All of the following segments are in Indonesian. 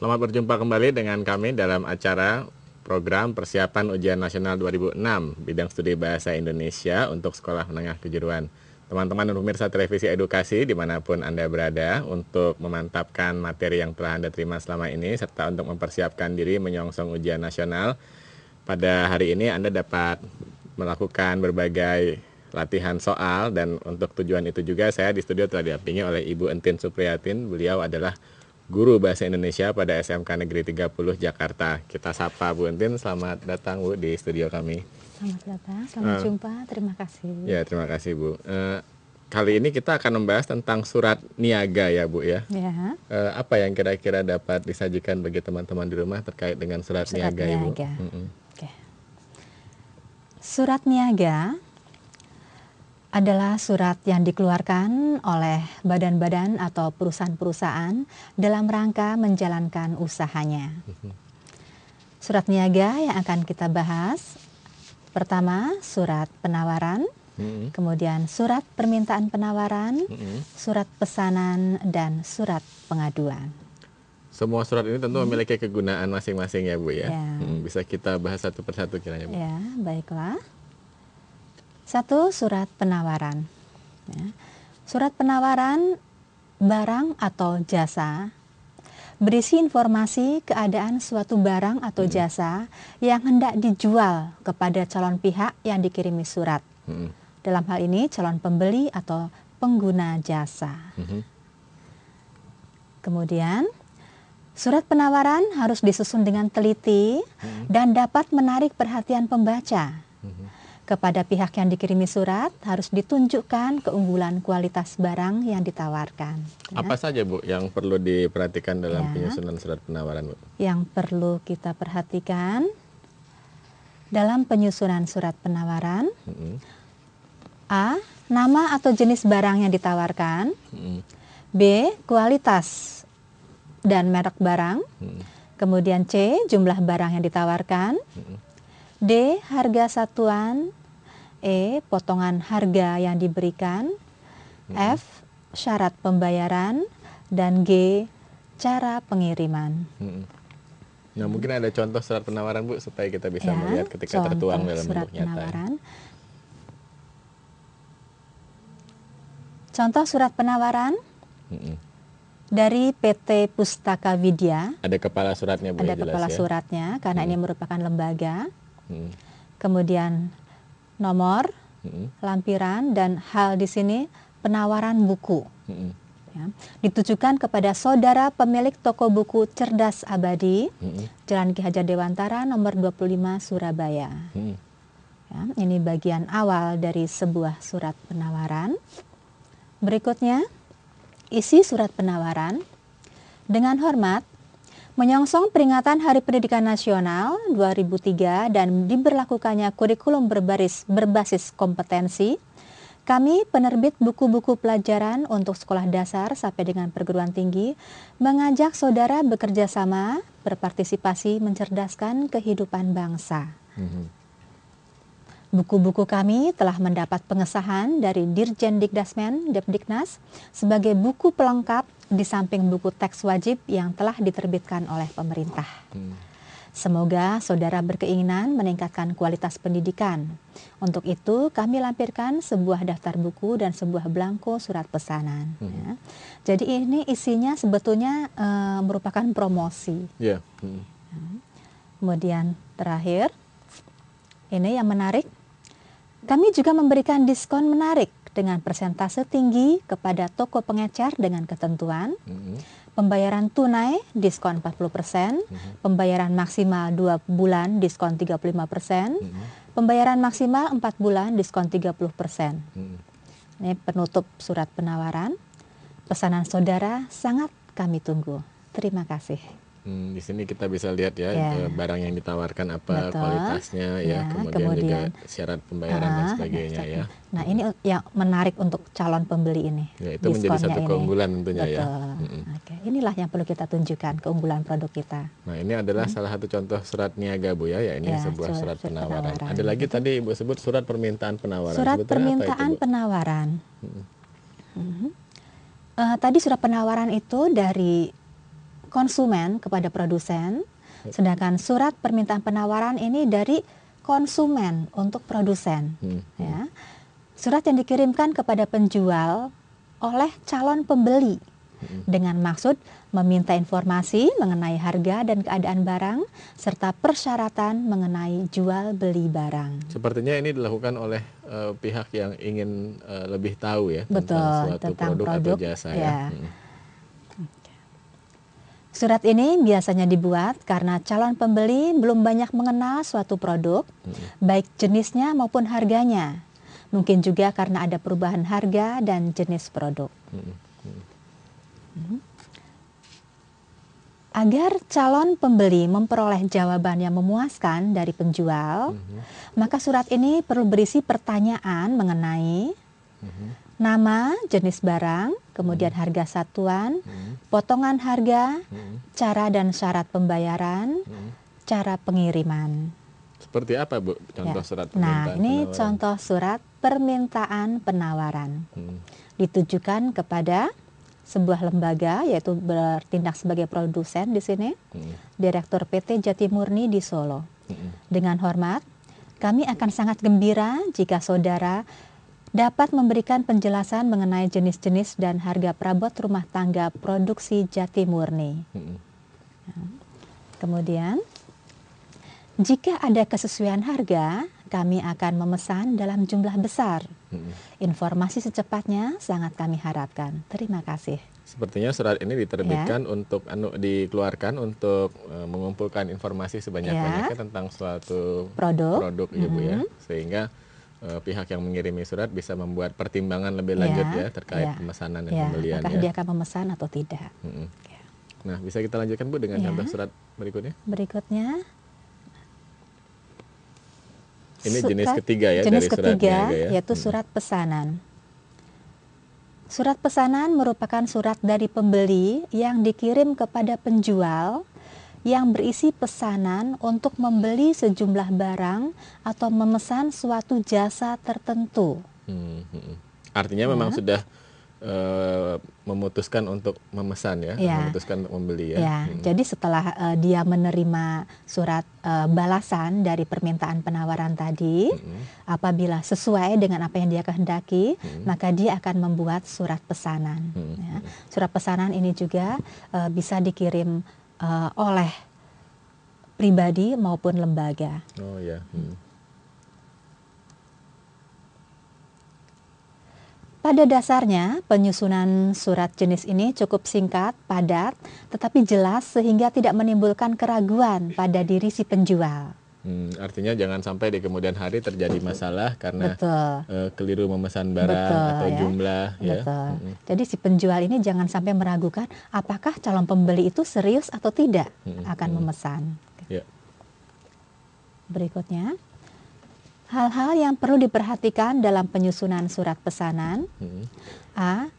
Selamat berjumpa kembali dengan kami dalam acara program Persiapan Ujian Nasional 2006 bidang studi Bahasa Indonesia untuk Sekolah Menengah Kejuruan. Teman-teman dan pemirsa televisi edukasi dimanapun Anda berada, untuk memantapkan materi yang telah Anda terima selama ini serta untuk mempersiapkan diri menyongsong ujian nasional, pada hari ini Anda dapat melakukan berbagai latihan soal, dan untuk tujuan itu juga saya di studio telah didampingi oleh Ibu Entin Supriyatin. Beliau adalah Guru Bahasa Indonesia pada SMK Negeri 30 Jakarta. Kita sapa Bu Entin, selamat datang Bu di studio kami. Selamat datang, selamat jumpa, terima kasih. Ya, terima kasih Bu. Kali ini kita akan membahas tentang surat niaga ya Bu ya. Ya. Apa yang kira-kira dapat disajikan bagi teman-teman di rumah terkait dengan surat niaga Ibu? Oke. Surat niaga adalah surat yang dikeluarkan oleh badan-badan atau perusahaan-perusahaan dalam rangka menjalankan usahanya. Surat niaga yang akan kita bahas, pertama surat penawaran, kemudian surat permintaan penawaran, surat pesanan, dan surat pengaduan. Semua surat ini tentu memiliki kegunaan masing-masing ya Bu ya. Bisa kita bahas satu persatu kiranya Bu. Ya, baiklah. Satu, surat penawaran. Ya. Surat penawaran barang atau jasa berisi informasi keadaan suatu barang atau jasa yang hendak dijual kepada calon pihak yang dikirimi surat. Dalam hal ini calon pembeli atau pengguna jasa. Kemudian surat penawaran harus disusun dengan teliti dan dapat menarik perhatian pembaca. Kepada pihak yang dikirimi surat harus ditunjukkan keunggulan kualitas barang yang ditawarkan. Apa saja Bu yang perlu diperhatikan dalam penyusunan surat penawaran Bu? Yang perlu kita perhatikan dalam penyusunan surat penawaran, A. Nama atau jenis barang yang ditawarkan, B. Kualitas dan merek barang, kemudian C. Jumlah barang yang ditawarkan, D. Harga satuan, E. Potongan harga yang diberikan, F. Syarat pembayaran, dan G. Cara pengiriman. Nah, mungkin ada contoh surat penawaran Bu supaya kita bisa melihat ketika tertuang dalam bentuk nyata. Contoh surat penawaran dari PT Pustaka Widya. Ada kepala suratnya Bu. Ada kepala suratnya karena ini merupakan lembaga. Kemudian nomor, lampiran, dan hal di sini penawaran buku. Ya, ditujukan kepada saudara pemilik toko buku Cerdas Abadi, Jalan Ki Hajar Dewantara, nomor 25, Surabaya. Ya, ini bagian awal dari sebuah surat penawaran. Berikutnya, isi surat penawaran. Dengan hormat, menyongsong peringatan Hari Pendidikan Nasional 2003 dan diberlakukannya kurikulum berbasis kompetensi, kami penerbit buku-buku pelajaran untuk sekolah dasar sampai dengan perguruan tinggi mengajak saudara bekerja sama, berpartisipasi mencerdaskan kehidupan bangsa. Buku-buku kami telah mendapat pengesahan dari Dirjen Dikdasmen, Depdiknas, sebagai buku pelengkap di samping buku teks wajib yang telah diterbitkan oleh pemerintah. Semoga saudara berkeinginan meningkatkan kualitas pendidikan. Untuk itu kami lampirkan sebuah daftar buku dan sebuah belangko surat pesanan. Ya. Jadi ini isinya sebetulnya merupakan promosi. Kemudian terakhir, ini yang menarik. Kami juga memberikan diskon menarik dengan persentase tinggi kepada toko pengecer dengan ketentuan. Pembayaran tunai diskon 40%, pembayaran maksimal 2 bulan diskon 35%, pembayaran maksimal 4 bulan diskon 30%. Ini penutup surat penawaran. Pesanan saudara sangat kami tunggu. Terima kasih. Di sini kita bisa lihat barang yang ditawarkan apa. Betul. Kualitasnya kemudian juga syarat pembayaran dan sebagainya ya. Nah, ini yang menarik untuk calon pembeli ini. Ya, itu menjadi satu keunggulan tentunya. Betul. Oke. Inilah yang perlu kita tunjukkan, keunggulan produk kita. Nah, ini adalah salah satu contoh surat niaga Bu ya, ini sebuah surat penawaran. Ada lagi tadi Ibu sebut surat permintaan penawaran. Surat permintaan penawaran. Tadi surat penawaran itu dari konsumen kepada produsen, sedangkan surat permintaan penawaran ini dari konsumen untuk produsen. Ya. Surat yang dikirimkan kepada penjual oleh calon pembeli dengan maksud meminta informasi mengenai harga dan keadaan barang serta persyaratan mengenai jual beli barang. Sepertinya ini dilakukan oleh pihak yang ingin lebih tahu ya Betul, tentang suatu produk atau jasa ya. Surat ini biasanya dibuat karena calon pembeli belum banyak mengenal suatu produk, baik jenisnya maupun harganya. Mungkin juga karena ada perubahan harga dan jenis produk. Agar calon pembeli memperoleh jawaban yang memuaskan dari penjual, maka surat ini perlu berisi pertanyaan mengenai nama, jenis barang, kemudian harga satuan, potongan harga, cara dan syarat pembayaran, cara pengiriman. Seperti apa Bu contoh surat permintaan Nah, ini penawaran? contoh surat permintaan penawaran. Ditujukan kepada sebuah lembaga, yaitu bertindak sebagai produsen di sini, Direktur PT Jati Murni di Solo. Dengan hormat, kami akan sangat gembira jika saudara dapat memberikan penjelasan mengenai jenis-jenis dan harga perabot rumah tangga produksi Jati Murni. Kemudian, jika ada kesesuaian harga, kami akan memesan dalam jumlah besar. Informasi secepatnya sangat kami harapkan. Terima kasih. Sepertinya surat ini diterbitkan untuk dikeluarkan untuk mengumpulkan informasi sebanyak-banyaknya tentang suatu produk ya Bu ya, sehingga pihak yang mengirimi surat bisa membuat pertimbangan lebih lanjut ya terkait pemesanan dan pembelian. Apakah dia akan memesan atau tidak. Nah, bisa kita lanjutkan Bu dengan contoh surat berikutnya? Berikutnya. Ini jenis ketiga ya jenis dari ketiga, suratnya ya. Yaitu surat pesanan. Surat pesanan merupakan surat dari pembeli yang dikirim kepada penjual yang berisi pesanan untuk membeli sejumlah barang atau memesan suatu jasa tertentu. Artinya memang sudah memutuskan untuk memesan ya, memutuskan untuk membeli ya. Jadi setelah dia menerima surat balasan dari permintaan penawaran tadi, apabila sesuai dengan apa yang dia kehendaki, maka dia akan membuat surat pesanan. Surat pesanan ini juga bisa dikirim oleh pribadi maupun lembaga. Oh ya. Pada dasarnya, penyusunan surat jenis ini cukup singkat, padat, tetapi jelas sehingga tidak menimbulkan keraguan pada diri si penjual. Artinya jangan sampai di kemudian hari terjadi masalah karena keliru memesan barang atau jumlah. Jadi si penjual ini jangan sampai meragukan apakah calon pembeli itu serius atau tidak akan memesan. Berikutnya. Hal-hal yang perlu diperhatikan dalam penyusunan surat pesanan. A.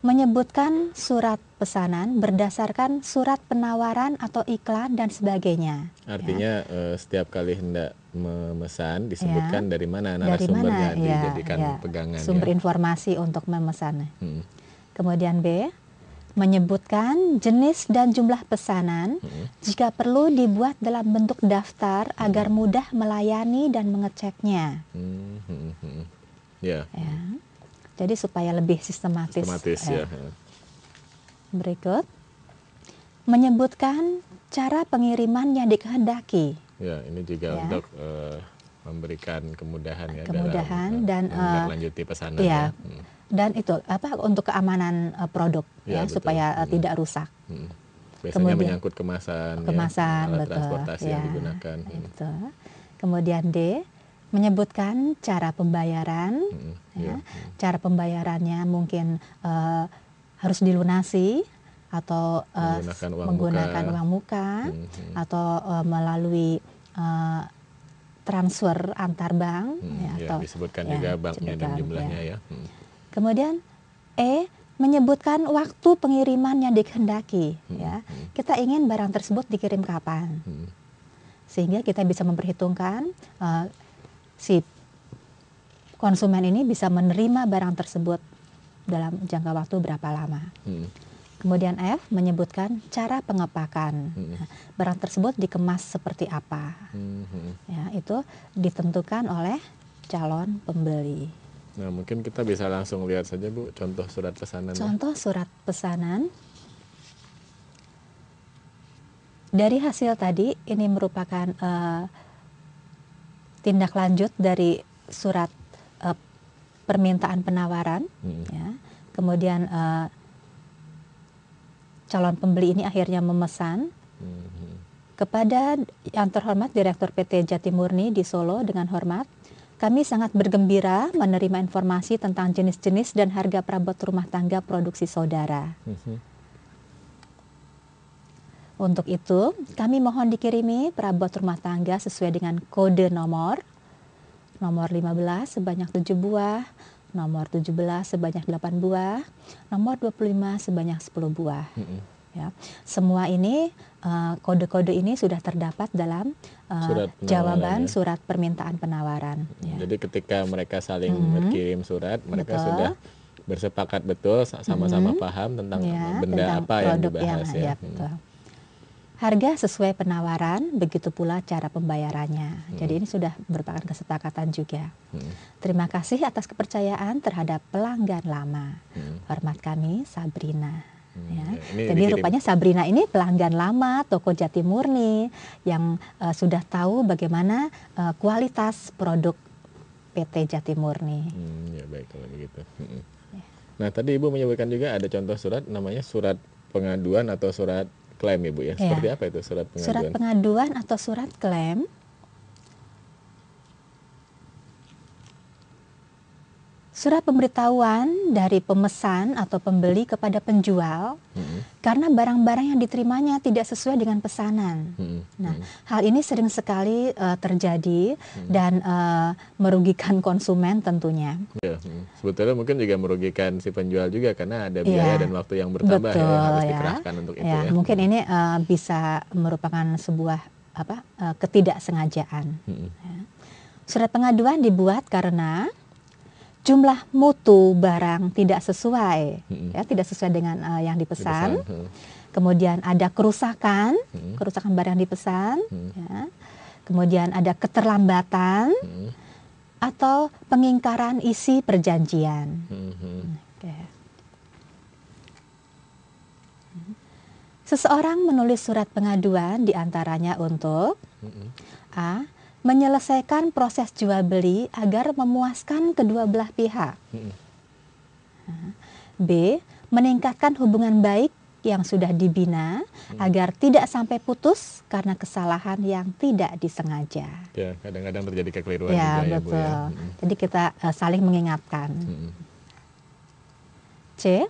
Menyebutkan surat pesanan berdasarkan surat penawaran atau iklan dan sebagainya. Artinya setiap kali hendak memesan disebutkan dari mana narasumbernya dijadikan pegangan. Sumber informasi untuk memesan. Kemudian B. Menyebutkan jenis dan jumlah pesanan jika perlu dibuat dalam bentuk daftar agar mudah melayani dan mengeceknya. Jadi supaya lebih sistematis. Berikut, menyebutkan cara pengiriman yang dikehendaki. Ya, ini juga untuk memberikan kemudahan ya dan melanjuti pesanan. Dan itu untuk keamanan produk supaya tidak rusak. Biasanya kemudian menyangkut kemasan alat transportasi yang digunakan. Kemudian D, menyebutkan cara pembayaran. Cara pembayarannya mungkin harus dilunasi atau menggunakan uang muka atau melalui transfer antar bank. Atau disebutkan juga banknya dan jumlahnya ya. Kemudian E, menyebutkan waktu pengiriman yang dikehendaki. Kita ingin barang tersebut dikirim kapan, sehingga kita bisa memperhitungkan si konsumen ini bisa menerima barang tersebut dalam jangka waktu berapa lama. Kemudian F menyebutkan cara pengepakan. Nah, barang tersebut dikemas seperti apa. Ya, itu ditentukan oleh calon pembeli. Nah, mungkin kita bisa langsung lihat saja Bu contoh surat pesanan. Contoh surat pesanan. Dari hasil tadi ini merupakan tindak lanjut dari surat permintaan penawaran. Ya. Kemudian calon pembeli ini akhirnya memesan kepada yang terhormat Direktur PT Jatimurni di Solo, dengan hormat, kami sangat bergembira menerima informasi tentang jenis-jenis dan harga perabot rumah tangga produksi saudara. Untuk itu, kami mohon dikirimi perabot rumah tangga sesuai dengan kode nomor 15 sebanyak 7 buah, nomor 17 sebanyak 8 buah, nomor 25 sebanyak 10 buah. Ya. Semua ini, kode-kode ini sudah terdapat dalam jawaban surat permintaan penawaran. Ya. Jadi ketika mereka saling berkirim surat, mereka sudah bersepakat betul, sama-sama paham tentang benda tentang apa yang dibahas. Betul. Harga sesuai penawaran, begitu pula cara pembayarannya. Jadi ini sudah merupakan kesepakatan juga. Terima kasih atas kepercayaan terhadap pelanggan lama. Hormat kami, Sabrina. Ya. Jadi rupanya Sabrina ini pelanggan lama toko Jatimurni yang sudah tahu bagaimana kualitas produk PT Jatimurni. Ya baik kalau begitu. Nah tadi Ibu menyebutkan juga ada contoh surat namanya surat pengaduan atau surat klaim Ibu ya. Seperti apa itu surat pengaduan? Surat pengaduan atau surat klaim surat pemberitahuan dari pemesan atau pembeli kepada penjual karena barang-barang yang diterimanya tidak sesuai dengan pesanan. Nah, hal ini sering sekali terjadi dan merugikan konsumen tentunya. Ya, sebetulnya mungkin juga merugikan si penjual juga karena ada biaya dan waktu yang bertambah betul, yang harus dikerahkan untuk itu ya. Mungkin ini bisa merupakan sebuah ketidaksengajaan. Ya. Surat pengaduan dibuat karena jumlah mutu barang tidak sesuai, tidak sesuai dengan yang dipesan. Kemudian ada kerusakan barang yang dipesan. Ya. Kemudian ada keterlambatan atau pengingkaran isi perjanjian. Seseorang menulis surat pengaduan diantaranya untuk A. menyelesaikan proses jual beli agar memuaskan kedua belah pihak. B. Meningkatkan hubungan baik yang sudah dibina agar tidak sampai putus karena kesalahan yang tidak disengaja. Ya, kadang-kadang terjadi kekeliruan ya, juga betul. ya Bu ya. Jadi kita saling mengingatkan. C.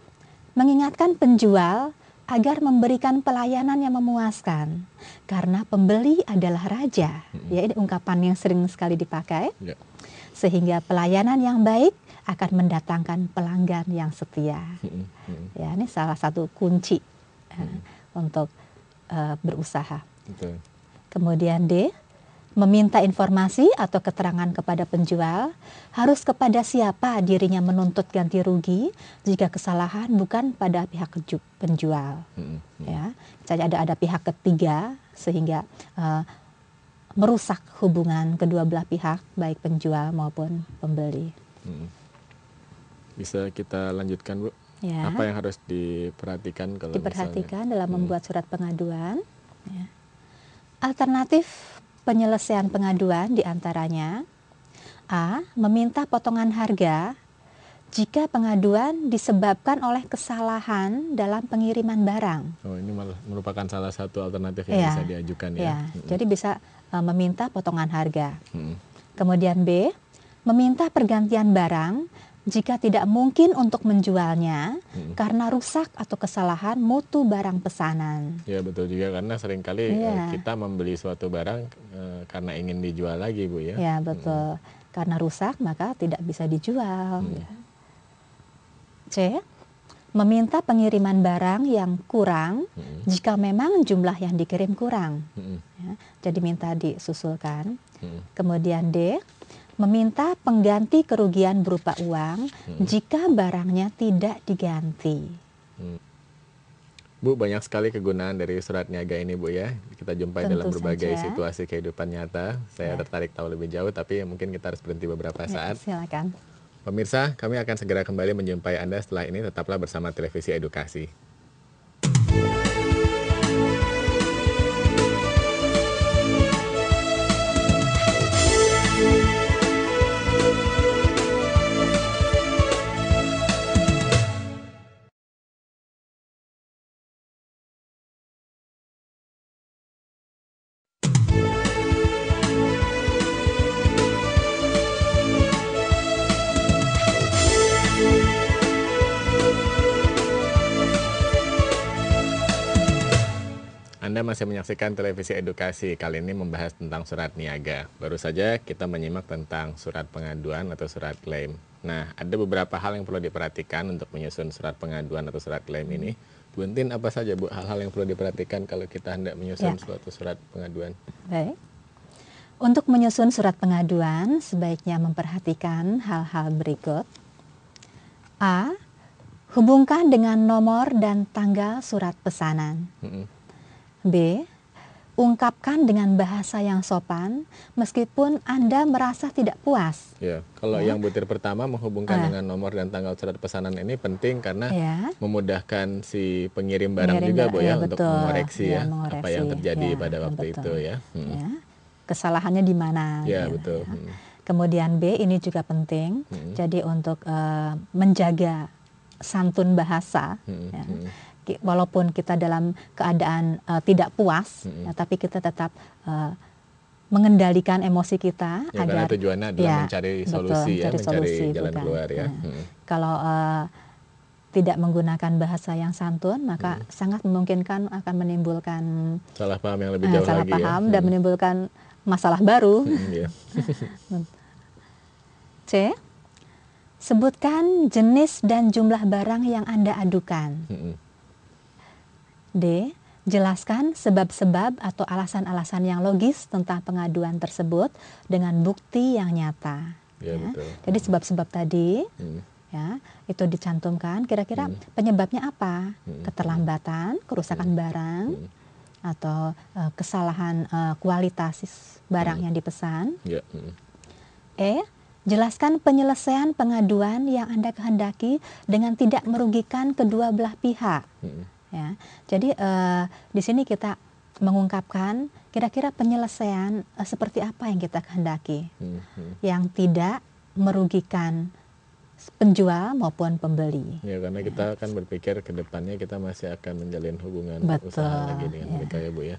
Mengingatkan penjual agar memberikan pelayanan yang memuaskan karena pembeli adalah raja. Ya, ini ungkapan yang sering sekali dipakai. Sehingga pelayanan yang baik akan mendatangkan pelanggan yang setia. Ya, ini salah satu kunci untuk berusaha. Betul. Kemudian D. Meminta informasi atau keterangan kepada penjual, harus kepada siapa dirinya menuntut ganti rugi jika kesalahan bukan pada pihak penjual. Ya, misalnya ada pihak ketiga sehingga merusak hubungan kedua belah pihak, baik penjual maupun pembeli. Bisa kita lanjutkan Bu? Ya. Apa yang harus diperhatikan kalau dalam membuat surat pengaduan? Ya. Alternatif penyelesaian pengaduan diantaranya A. Meminta potongan harga jika pengaduan disebabkan oleh kesalahan dalam pengiriman barang. Oh, ini malah merupakan salah satu alternatif yang bisa diajukan ya. Jadi bisa meminta potongan harga. Kemudian B. Meminta pergantian barang jika tidak mungkin untuk menjualnya karena rusak atau kesalahan mutu barang pesanan. Ya betul juga, karena seringkali kita membeli suatu barang karena ingin dijual lagi Bu ya. Ya betul, karena rusak maka tidak bisa dijual. C. Meminta pengiriman barang yang kurang jika memang jumlah yang dikirim kurang. Ya, jadi minta disusulkan. Kemudian D. Meminta pengganti kerugian berupa uang jika barangnya tidak diganti. Bu, banyak sekali kegunaan dari surat niaga ini, Bu ya. Kita jumpai dalam berbagai situasi kehidupan nyata. Saya tertarik tahu lebih jauh, tapi mungkin kita harus berhenti beberapa saat. Silakan. Pemirsa, kami akan segera kembali menjumpai Anda setelah ini. Tetaplah bersama Televisi Edukasi. Anda masih menyaksikan Televisi Edukasi, kali ini membahas tentang surat niaga. Baru saja kita menyimak tentang surat pengaduan atau surat klaim. Nah, ada beberapa hal yang perlu diperhatikan untuk menyusun surat pengaduan atau surat klaim ini. Bu Entin, apa saja Bu hal-hal yang perlu diperhatikan kalau kita hendak menyusun suatu surat pengaduan? Baik. Untuk menyusun surat pengaduan, sebaiknya memperhatikan hal-hal berikut. A. Hubungkan dengan nomor dan tanggal surat pesanan. B. Ungkapkan dengan bahasa yang sopan meskipun Anda merasa tidak puas. Ya, kalau yang butir pertama menghubungkan dengan nomor dan tanggal surat pesanan ini penting karena memudahkan si pengirim barang juga Bu ya untuk mengoreksi apa yang terjadi pada waktu itu ya. Kesalahannya di mana? Ya, betul. Kemudian B, ini juga penting. Jadi untuk menjaga santun bahasa. Walaupun kita dalam keadaan tidak puas, tapi kita tetap mengendalikan emosi kita agar karena tujuannya adalah mencari solusi, mencari jalan keluar ya. Kalau tidak menggunakan bahasa yang santun, maka sangat memungkinkan akan menimbulkan salah paham yang lebih jauh salah lagi paham dan menimbulkan masalah baru. C. Sebutkan jenis dan jumlah barang yang Anda adukan. D. Jelaskan sebab-sebab atau alasan-alasan yang logis tentang pengaduan tersebut dengan bukti yang nyata. Betul. Jadi sebab-sebab tadi itu dicantumkan, kira-kira penyebabnya apa? Keterlambatan, kerusakan barang, atau kesalahan kualitas barang yang dipesan. E. Jelaskan penyelesaian pengaduan yang Anda kehendaki dengan tidak merugikan kedua belah pihak. Ya, jadi di sini kita mengungkapkan kira-kira penyelesaian seperti apa yang kita kehendaki, yang tidak merugikan penjual maupun pembeli. Ya, karena kita akan berpikir ke depannya kita masih akan menjalin hubungan usaha lagi dengan mereka ya Bu ya.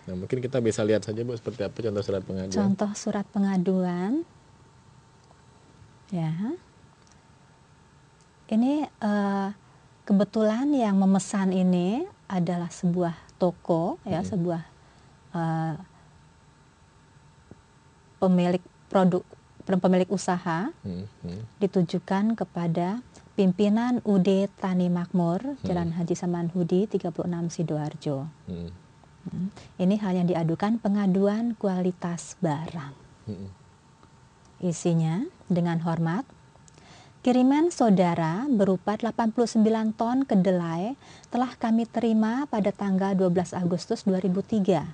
Nah, mungkin kita bisa lihat saja Bu seperti apa contoh surat pengaduan. Contoh surat pengaduan, ya. Ini kebetulan yang memesan ini adalah sebuah toko, ya, sebuah pemilik produk, pemilik usaha, ditujukan kepada pimpinan UD Tani Makmur, Jalan Haji Samanhudi 36 Sidoarjo. Ini hal yang diadukan pengaduan kualitas barang. Isinya dengan hormat. Kiriman saudara berupa 89 ton kedelai telah kami terima pada tanggal 12 Agustus 2003.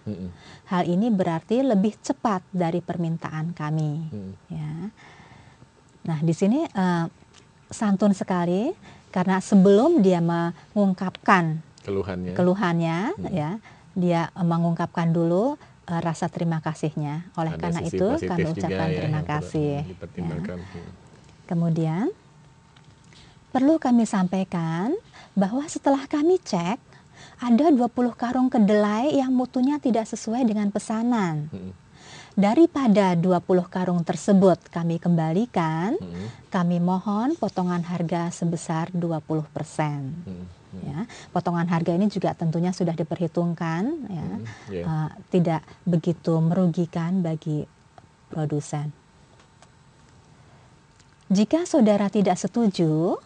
Hal ini berarti lebih cepat dari permintaan kami. Ya. Nah, di sini santun sekali karena sebelum dia mengungkapkan keluhannya, ya, dia mengungkapkan dulu rasa terima kasihnya. Oleh karena itu kami ucapkan terima kasih. Ya. Kemudian perlu kami sampaikan bahwa setelah kami cek ada 20 karung kedelai yang mutunya tidak sesuai dengan pesanan. Daripada 20 karung tersebut kami kembalikan, kami mohon potongan harga sebesar 20%. Ya, potongan harga ini juga tentunya sudah diperhitungkan, ya, tidak begitu merugikan bagi produsen. Jika saudara tidak setuju,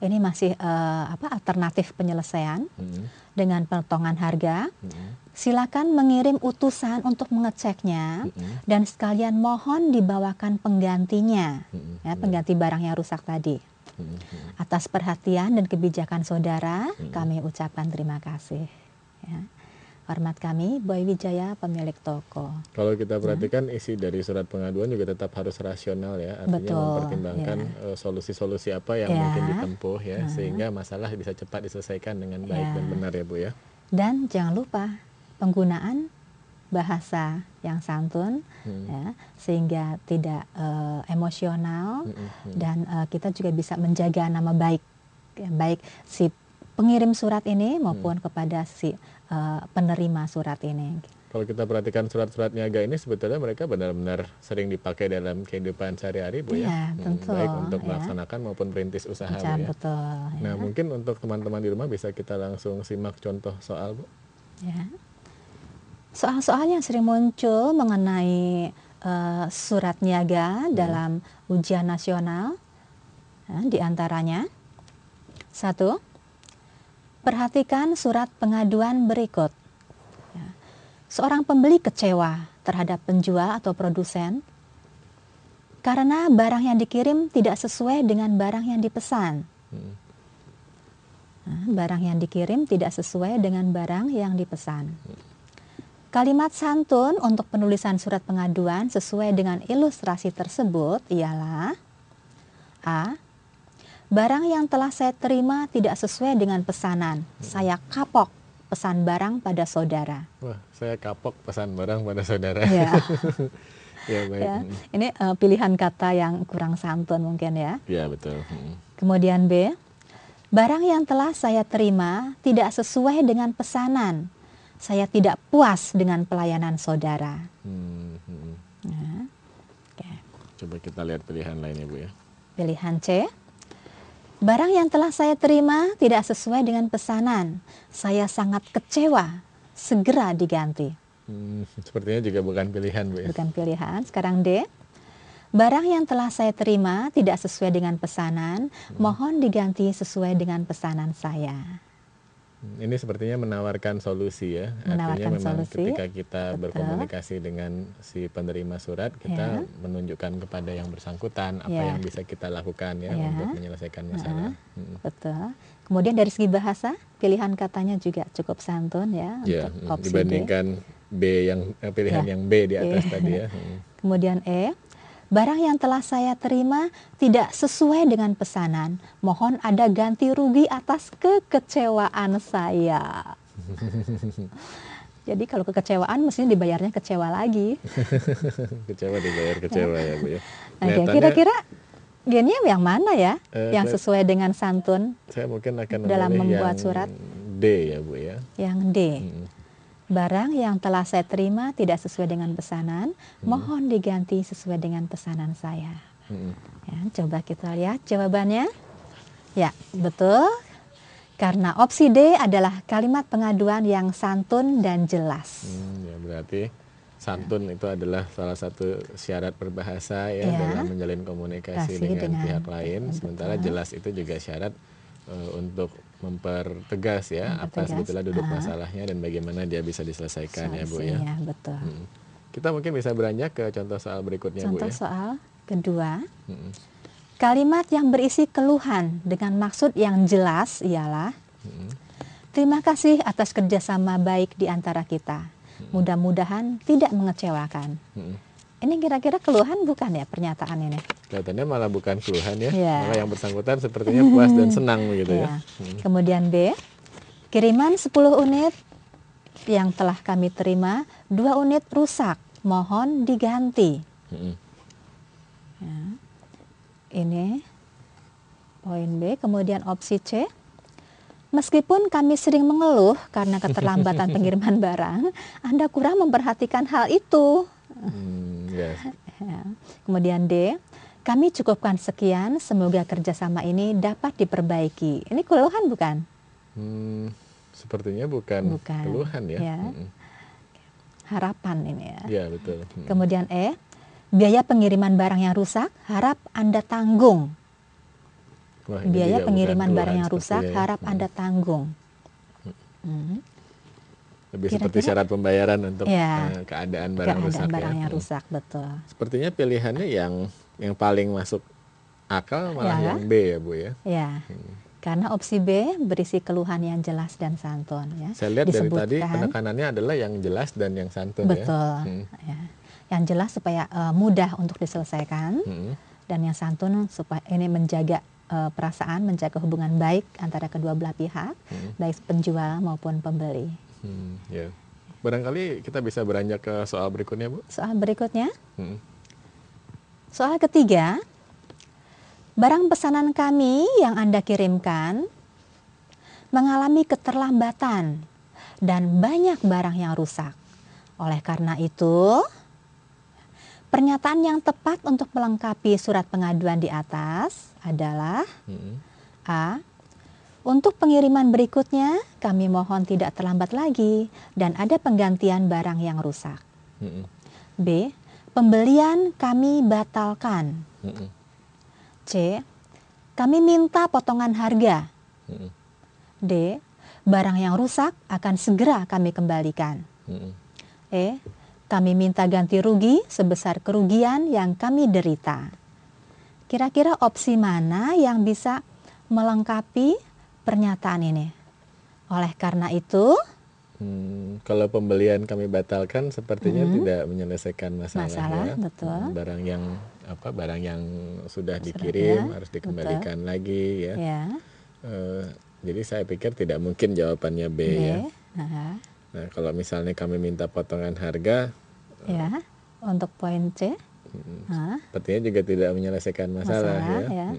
ini masih alternatif penyelesaian dengan potongan harga, silakan mengirim utusan untuk mengeceknya dan sekalian mohon dibawakan penggantinya, ya, pengganti barang yang rusak tadi. Atas perhatian dan kebijakan saudara, kami ucapkan terima kasih. Ya. Hormat kami, Boy Wijaya, pemilik toko. Kalau kita perhatikan isi dari surat pengaduan juga tetap harus rasional ya, artinya Betul, mempertimbangkan solusi-solusi apa yang mungkin ditempuh ya, sehingga masalah bisa cepat diselesaikan dengan baik dan benar ya Bu ya. Dan jangan lupa penggunaan bahasa yang santun, ya, sehingga tidak emosional, dan kita juga bisa menjaga nama baik, ya, baik si pengirim surat ini maupun kepada si penerima surat ini. Kalau kita perhatikan surat-surat niaga ini sebetulnya mereka benar-benar sering dipakai dalam kehidupan sehari-hari Bu ya, tentu, baik untuk melaksanakan maupun perintis usaha Bu ya. Betul, Nah mungkin untuk teman-teman di rumah bisa kita langsung simak contoh soal Bu. Ya. Soal-soal yang sering muncul mengenai surat niaga dalam ujian nasional, ya, diantaranya 1. Perhatikan surat pengaduan berikut. Ya. Seorang pembeli kecewa terhadap penjual atau produsen karena barang yang dikirim tidak sesuai dengan barang yang dipesan. Nah, barang yang dikirim tidak sesuai dengan barang yang dipesan. Kalimat santun untuk penulisan surat pengaduan sesuai dengan ilustrasi tersebut ialah: A. Barang yang telah saya terima tidak sesuai dengan pesanan. Saya kapok pesan barang pada saudara. Wah, saya kapok pesan barang pada saudara. Ya. Ya, baik. Ya, ini pilihan kata yang kurang santun mungkin ya. Ya, betul. Kemudian B. Barang yang telah saya terima tidak sesuai dengan pesanan. Saya tidak puas dengan pelayanan saudara. Nah, okay. Coba kita lihat pilihan lainnya Bu ya. Pilihan C. Barang yang telah saya terima tidak sesuai dengan pesanan. Saya sangat kecewa. Segera diganti. Sepertinya juga bukan pilihan Bu ya. Bukan pilihan. Sekarang D. Barang yang telah saya terima tidak sesuai dengan pesanan. Mohon diganti sesuai dengan pesanan saya. Ini sepertinya menawarkan solusi ya. Menawarkan artinya memang solusi. ketika kita berkomunikasi dengan si penerima surat, kita menunjukkan kepada yang bersangkutan apa yang bisa kita lakukan ya untuk menyelesaikan masalah. Betul. Kemudian dari segi bahasa, pilihan katanya juga cukup santun ya, untuk opsi dibandingkan B yang pilihan yang B di atas tadi ya. Kemudian E. Barang yang telah saya terima tidak sesuai dengan pesanan. Mohon ada ganti rugi atas kekecewaan saya. Jadi kalau kekecewaan mestinya dibayarnya kecewa lagi. Kecewa dibayar kecewa ya Bu ya. Kira-kira gennya yang mana ya? Yang sesuai dengan santun saya mungkin akan dalam membuat yang surat? D ya Bu ya. Yang D. Barang yang telah saya terima tidak sesuai dengan pesanan, mohon diganti sesuai dengan pesanan saya. Ya, coba kita lihat jawabannya. Ya, betul. Karena opsi D adalah kalimat pengaduan yang santun dan jelas. Ya, berarti santun itu adalah salah satu syarat berbahasa ya dalam menjalin komunikasi dengan pihak lain. Sementara jelas itu juga syarat untuk mempertegas ya apa sebetulnya duduk masalahnya dan bagaimana dia bisa diselesaikan ya Bu ya. Betul. Kita mungkin bisa beranjak ke contoh soal berikutnya Bu ya. Contoh soal kedua. Kalimat yang berisi keluhan dengan maksud yang jelas ialah: terima kasih atas kerjasama baik di antara kita. Mudah-mudahan tidak mengecewakan. Ini kira-kira keluhan bukan ya pernyataan ini? Kelihatannya malah bukan keluhan ya. Malah yang bersangkutan sepertinya puas dan senang begitu ya. Kemudian B. Kiriman 10 unit yang telah kami terima, 2 unit rusak. Mohon diganti. Ya. Ini poin B. Kemudian opsi C. Meskipun kami sering mengeluh karena keterlambatan pengiriman barang, Anda kurang memperhatikan hal itu. Ya. Kemudian D. Kami cukupkan sekian, semoga kerjasama ini dapat diperbaiki. Ini keluhan bukan? Sepertinya bukan keluhan ya. Harapan ini ya. Ya betul. Kemudian E. Biaya pengiriman barang yang rusak, harap Anda tanggung. Wah, biaya pengiriman barang yang rusak harap Anda tanggung. Lebih seperti syarat pembayaran untuk keadaan barang rusak barang ya. yang rusak, betul. Sepertinya pilihannya yang paling masuk Akal malah Ya. yang B ya Bu ya. Ya. Karena opsi B berisi keluhan yang jelas dan santun ya. Saya lihat dari tadi Disebutkan, penekanannya adalah yang jelas dan yang santun ya. betul. Ya. Yang jelas supaya mudah untuk diselesaikan, dan yang santun supaya ini menjaga perasaan, menjaga hubungan baik antara kedua belah pihak, baik penjual maupun pembeli. Ya. Barangkali kita bisa beranjak ke soal berikutnya Bu. Soal berikutnya, soal ketiga, barang pesanan kami yang Anda kirimkan mengalami keterlambatan dan banyak barang yang rusak. Oleh karena itu, pernyataan yang tepat untuk melengkapi surat pengaduan di atas adalah A. Untuk pengiriman berikutnya, kami mohon tidak terlambat lagi dan ada penggantian barang yang rusak. B. Pembelian kami batalkan. C. Kami minta potongan harga. D. Barang yang rusak akan segera kami kembalikan. E. Kami minta ganti rugi sebesar kerugian yang kami derita. Kira-kira opsi mana yang bisa melengkapi pernyataan ini? Oleh karena itu, kalau pembelian kami batalkan sepertinya tidak menyelesaikan masalah ya. Betul. Barang yang sudah dikirim ya, harus dikembalikan lagi ya. Ya. Jadi saya pikir tidak mungkin jawabannya B. Ya. Nah, kalau misalnya kami minta potongan harga, ya, untuk poin C, sepertinya juga tidak menyelesaikan masalah ya.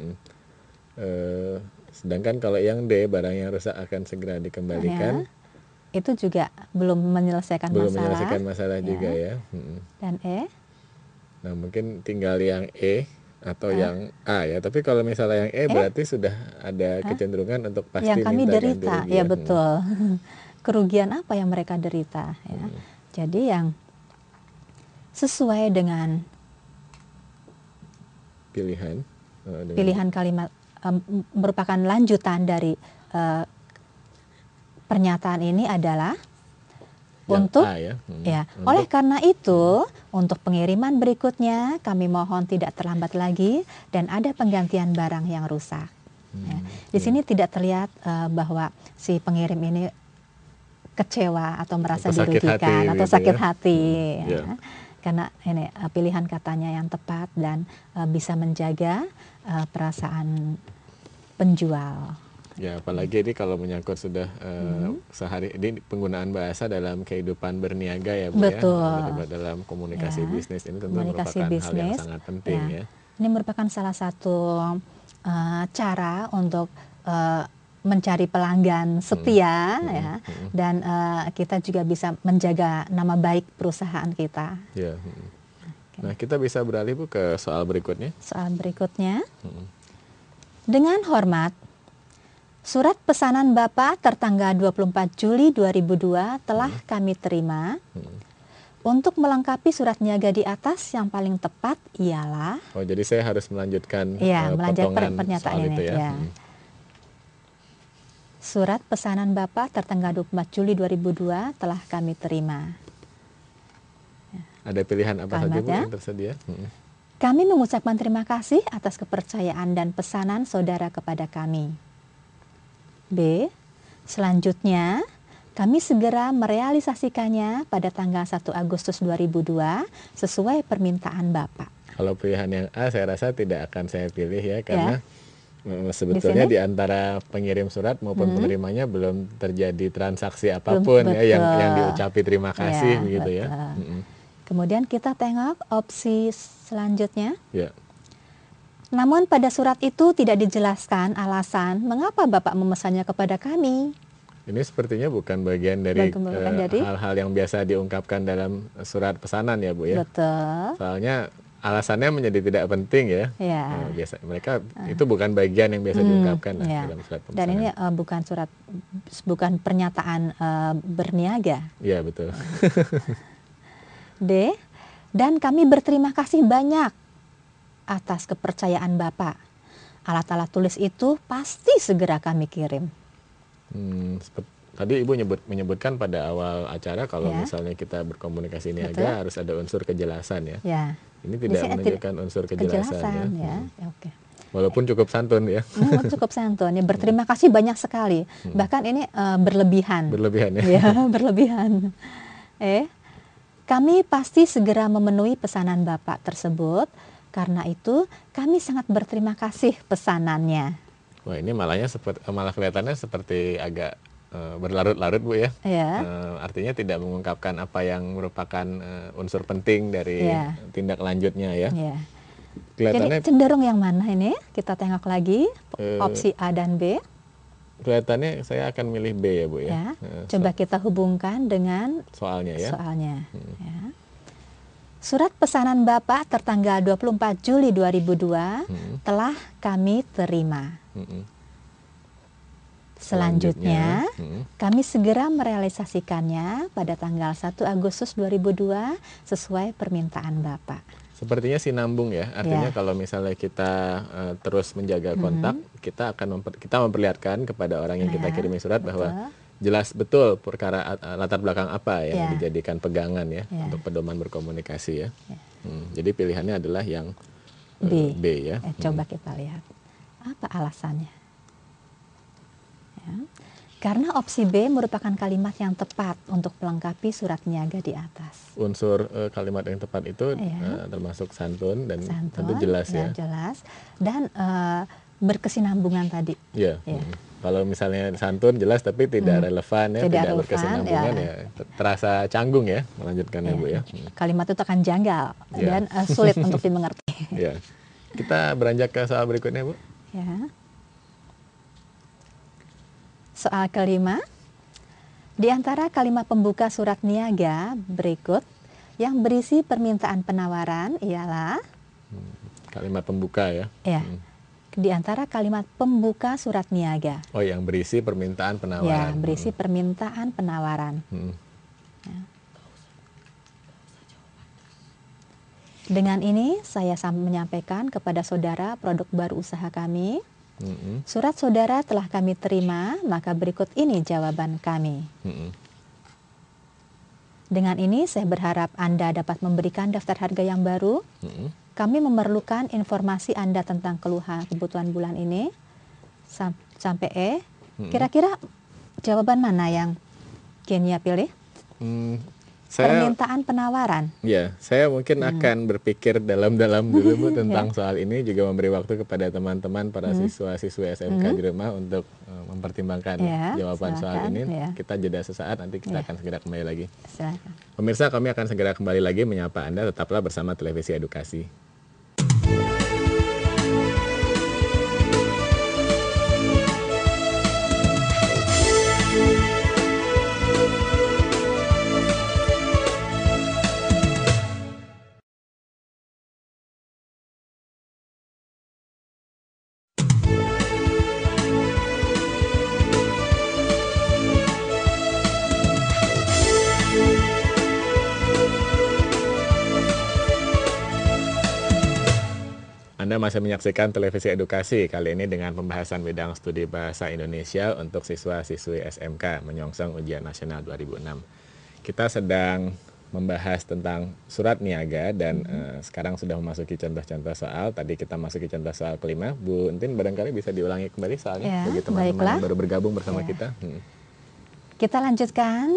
Sedangkan kalau yang D, barang yang rusak akan segera dikembalikan, itu juga belum menyelesaikan masalah juga ya. Dan E, nah mungkin tinggal yang E atau yang A ya. Tapi kalau misalnya yang E berarti sudah ada kecenderungan untuk pasti yang kami minta derita, ganti rugi ya betul. Kerugian apa yang mereka derita ya. Jadi yang sesuai dengan pilihan kalimat merupakan lanjutan dari pernyataan ini adalah yang untuk A, ya. Oleh karena itu untuk pengiriman berikutnya kami mohon tidak terlambat lagi dan ada penggantian barang yang rusak. Di sini tidak terlihat bahwa si pengirim ini kecewa atau merasa dirugikan atau sakit hati. Karena ini pilihan katanya yang tepat dan bisa menjaga perasaan penjual. Ya, apalagi ini kalau menyangkut sudah sehari ini penggunaan bahasa dalam kehidupan berniaga ya Bu. Betul. Ya. Dalam komunikasi bisnis ini tentu komunikasi merupakan bisnis, hal yang sangat penting ya. Ini merupakan salah satu cara untuk mencari pelanggan setia ya, dan kita juga bisa menjaga nama baik perusahaan kita. Ya. Nah, kita bisa beralih Bu ke soal berikutnya. Soal berikutnya. Dengan hormat, surat pesanan Bapak tertanggal 24 Juli 2002 telah kami terima. Untuk melengkapi surat niaga di atas yang paling tepat ialah. Oh, jadi saya harus melanjutkan melanjutkan pernyataan soal ini itu ya. Surat pesanan Bapak tertanggal 24 Juli 2002 telah kami terima. Ada pilihan apa saja Bu yang tersedia? Kami mengucapkan terima kasih atas kepercayaan dan pesanan saudara kepada kami. B. Selanjutnya, kami segera merealisasikannya pada tanggal 1 Agustus 2002 sesuai permintaan Bapak. Kalau pilihan yang A saya rasa tidak akan saya pilih ya, karena sebetulnya di antara pengirim surat maupun penerimanya belum terjadi transaksi apapun ya yang diucapi terima kasih begitu ya. Kemudian kita tengok opsi selanjutnya. Ya. Namun pada surat itu tidak dijelaskan alasan mengapa Bapak memesannya kepada kami. Ini sepertinya bukan bagian dari hal-hal yang biasa diungkapkan dalam surat pesanan ya Bu ya. Betul. Soalnya alasannya menjadi tidak penting ya. Biasa mereka itu bukan bagian yang biasa diungkapkan dalam surat pesanan. Dan ini bukan pernyataan berniaga. Iya betul. D. Dan kami berterima kasih banyak atas kepercayaan Bapak. Alat-alat tulis itu pasti segera kami kirim. Tadi Ibu menyebutkan pada awal acara kalau misalnya kita berkomunikasi niaga harus ada unsur kejelasan ya. Ini tidak menunjukkan unsur kejelasan ya. Oke. Walaupun cukup santun ya. Cukup santun. Ya, berterima kasih banyak sekali. Bahkan ini berlebihan. Berlebihan ya. Ya, berlebihan. Kami pasti segera memenuhi pesanan Bapak tersebut. Karena itu kami sangat berterima kasih pesanannya. Wah, ini malah kelihatannya seperti agak berlarut-larut Bu ya. Artinya tidak mengungkapkan apa yang merupakan unsur penting dari tindak lanjutnya ya. Jadi cenderung yang mana ini? Kita tengok lagi opsi A dan B. Kelihatannya saya akan milih B ya Bu ya. Coba kita hubungkan dengan soalnya ya. Ya. Surat pesanan Bapak tertanggal 24 Juli 2002 telah kami terima. Selanjutnya, kami segera merealisasikannya pada tanggal 1 Agustus 2002 sesuai permintaan Bapak. Sepertinya sinambung ya, artinya kalau misalnya kita terus menjaga kontak, kita memperlihatkan kepada orang yang kita kirimi surat bahwa jelas betul perkara latar belakang apa yang dijadikan pegangan ya untuk pedoman berkomunikasi ya. Jadi pilihannya adalah yang B ya. Coba kita lihat apa alasannya. Karena opsi B merupakan kalimat yang tepat untuk melengkapi surat niaga di atas. Unsur kalimat yang tepat itu termasuk santun dan tentu jelas ya. Jelas dan berkesinambungan tadi. Iya. Kalau misalnya santun jelas tapi tidak relevan ya, tidak berkesinambungan ya terasa canggung ya melanjutkannya Bu ya. Kalimat itu akan janggal dan sulit untuk dimengerti. Ya. Kita beranjak ke soal berikutnya Bu. Ya. Soal kelima, di antara kalimat pembuka surat niaga berikut yang berisi permintaan penawaran ialah kalimat pembuka ya. Di antara kalimat pembuka surat niaga. Oh, yang berisi permintaan penawaran. Ya, berisi permintaan penawaran. Dengan ini saya menyampaikan kepada saudara produk baru usaha kami. Surat saudara telah kami terima, maka berikut ini jawaban kami. Dengan ini saya berharap Anda dapat memberikan daftar harga yang baru. Kami memerlukan informasi Anda tentang kebutuhan bulan ini sampai E. Kira-kira jawaban mana yang Kenia pilih? Permintaan penawaran. Ya, saya mungkin akan berpikir dalam-dalam dulu Bu tentang soal ini, juga memberi waktu kepada teman-teman para siswa-siswi SMK di rumah untuk mempertimbangkan jawaban soal ini. Kita jeda sesaat, nanti kita akan segera kembali lagi. Silakan. Pemirsa, kami akan segera kembali lagi menyapa Anda, tetaplah bersama Televisi Edukasi. Anda masih menyaksikan Televisi Edukasi, kali ini dengan pembahasan bidang studi bahasa Indonesia untuk siswa-siswi SMK menyongsong ujian nasional 2006. Kita sedang membahas tentang surat niaga dan sekarang sudah memasuki contoh-contoh soal. Tadi kita masuki contoh soal kelima. Bu Entin barangkali bisa diulangi kembali soalnya bagi teman-teman yang baru bergabung bersama kita. Kita lanjutkan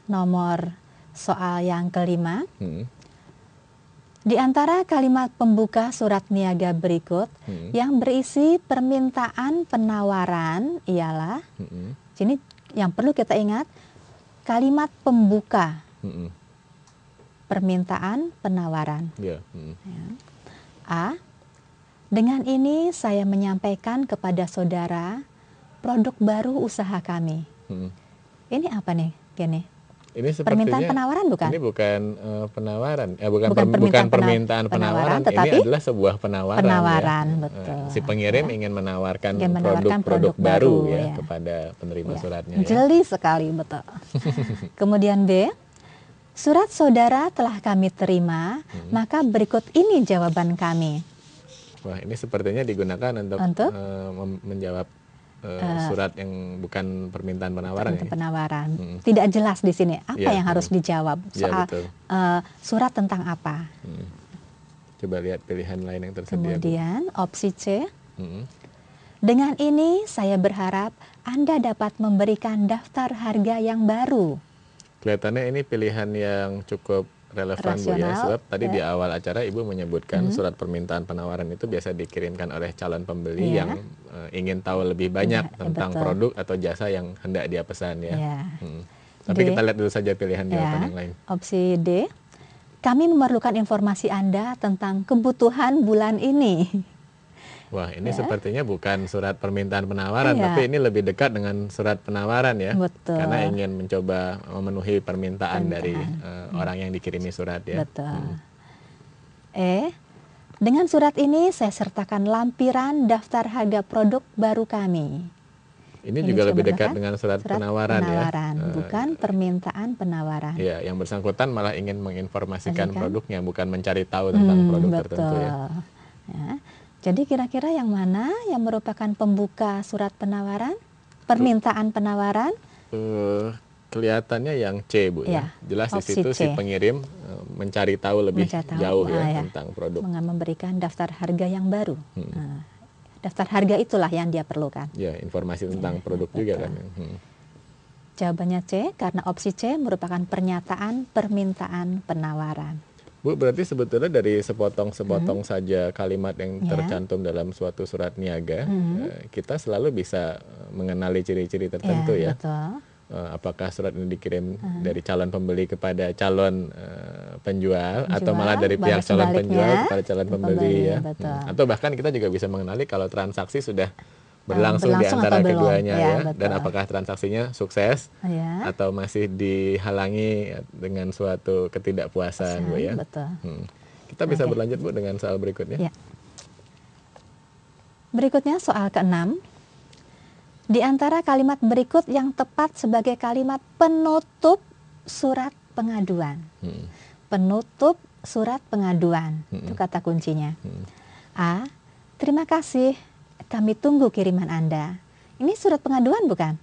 nomor soal yang kelima. Di antara kalimat pembuka surat niaga berikut yang berisi permintaan penawaran ialah, sini yang perlu kita ingat, kalimat pembuka permintaan penawaran. A. Dengan ini saya menyampaikan kepada saudara produk baru usaha kami. Ini apa nih, Gini? Ini permintaan penawaran bukan? Ini bukan penawaran, bukan permintaan penawaran, ini adalah sebuah penawaran. Penawaran, ya. Betul. Si pengirim ingin menawarkan produk baru ya kepada penerima suratnya. Jeli sekali, betul. Kemudian B, surat saudara telah kami terima, maka berikut ini jawaban kami. Wah, ini sepertinya digunakan untuk menjawab surat yang bukan permintaan penawaran. Penawaran. Tidak jelas di sini apa yang harus dijawab soal surat tentang apa. Coba lihat pilihan lain yang tersedia. Kemudian opsi C. Dengan ini saya berharap Anda dapat memberikan daftar harga yang baru. Kelihatannya ini pilihan yang cukup relevan Bu ya, sebab tadi di awal acara Ibu menyebutkan surat permintaan penawaran itu biasa dikirimkan oleh calon pembeli yang ingin tahu lebih banyak tentang produk atau jasa yang hendak dia pesan ya. Tapi kita lihat dulu saja pilihan jawaban yang lain. Opsi D, kami memerlukan informasi Anda tentang kebutuhan bulan ini. Wah, ini sepertinya bukan surat permintaan penawaran, tapi ini lebih dekat dengan surat penawaran ya. Betul. Karena ingin mencoba memenuhi permintaan dari orang yang dikirimi surat ya. Betul. Dengan surat ini saya sertakan lampiran daftar harga produk baru kami. Ini juga lebih dekat dengan surat penawaran ya. Bukan permintaan penawaran. Ya, yang bersangkutan malah ingin menginformasikan produknya, bukan mencari tahu tentang produk tertentu ya. Jadi kira-kira yang mana yang merupakan pembuka surat penawaran? Permintaan penawaran? Kelihatannya yang C Bu ya. Jelas di situ si pengirim mencari tahu lebih jauh ya tentang produk. Memberikan daftar harga yang baru. Daftar harga itulah yang dia perlukan. Ya, informasi tentang produk juga kan. Jawabannya C, karena opsi C merupakan pernyataan permintaan penawaran. Bu, berarti sebetulnya dari sepotong-sepotong saja kalimat yang tercantum dalam suatu surat niaga, kita selalu bisa mengenali ciri-ciri tertentu ya. Betul. Apakah surat ini dikirim dari calon pembeli kepada calon penjual atau malah dari pihak calon penjual kepada calon pembeli ya. Atau bahkan kita juga bisa mengenali kalau transaksi sudah berlangsung di antara keduanya ya, dan apakah transaksinya sukses atau masih dihalangi dengan suatu ketidakpuasan Bu ya. Kita bisa berlanjut Bu dengan soal berikutnya. Berikutnya soal ke-6. Di antara kalimat berikut yang tepat sebagai kalimat penutup surat pengaduan. Penutup surat pengaduan, itu kata kuncinya. A, terima kasih, kami tunggu kiriman Anda. Ini surat pengaduan bukan?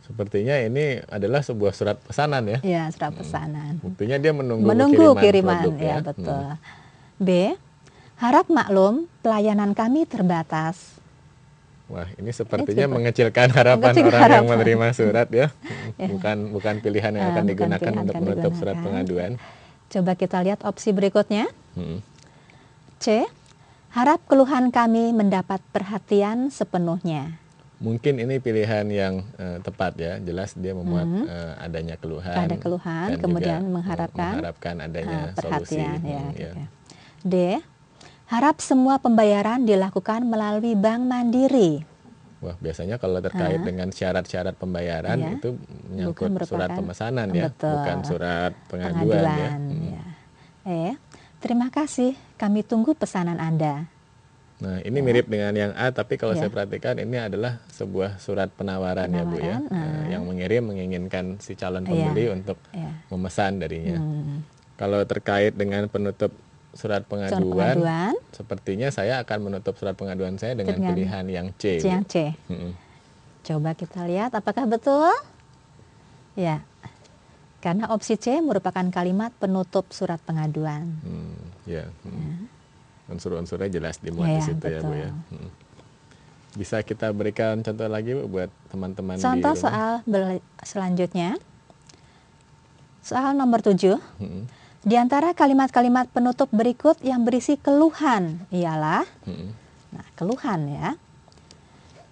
Sepertinya ini adalah sebuah surat pesanan ya. Ya, surat pesanan. Buktinya dia menunggu kiriman produk ya. Betul. B, harap maklum pelayanan kami terbatas. Wah, ini sepertinya mengecilkan harapan orang yang menerima surat ya. Bukan pilihan yang akan digunakan untuk menutup surat pengaduan. Coba kita lihat opsi berikutnya. C, harap keluhan kami mendapat perhatian sepenuhnya. Mungkin ini pilihan yang tepat ya. Jelas dia memuat adanya keluhan. Ada keluhan, dan kemudian juga mengharapkan adanya perhatian. solusi. D, harap semua pembayaran dilakukan melalui Bank Mandiri. Wah, biasanya kalau terkait dengan syarat-syarat pembayaran itu menyangkut surat pemesanan ya, bukan surat pengaduan ya. Terima kasih, kami tunggu pesanan Anda. Nah, ini mirip dengan yang A, tapi kalau saya perhatikan ini adalah sebuah surat penawaran ya Bu ya, yang mengirim menginginkan si calon pembeli untuk memesan darinya. Kalau terkait dengan penutup surat pengaduan, sepertinya saya akan menutup surat pengaduan saya dengan pilihan yang C. Yang C. Coba kita lihat apakah betul? Ya. Karena opsi C merupakan kalimat penutup surat pengaduan. Unsur-unsurnya jelas dimuat di situ ya Bu ya. Bisa kita berikan contoh lagi Bu buat teman-teman di rumah? Contoh soal selanjutnya. Soal nomor 7. Di antara kalimat-kalimat penutup berikut yang berisi keluhan ialah, keluhan ya.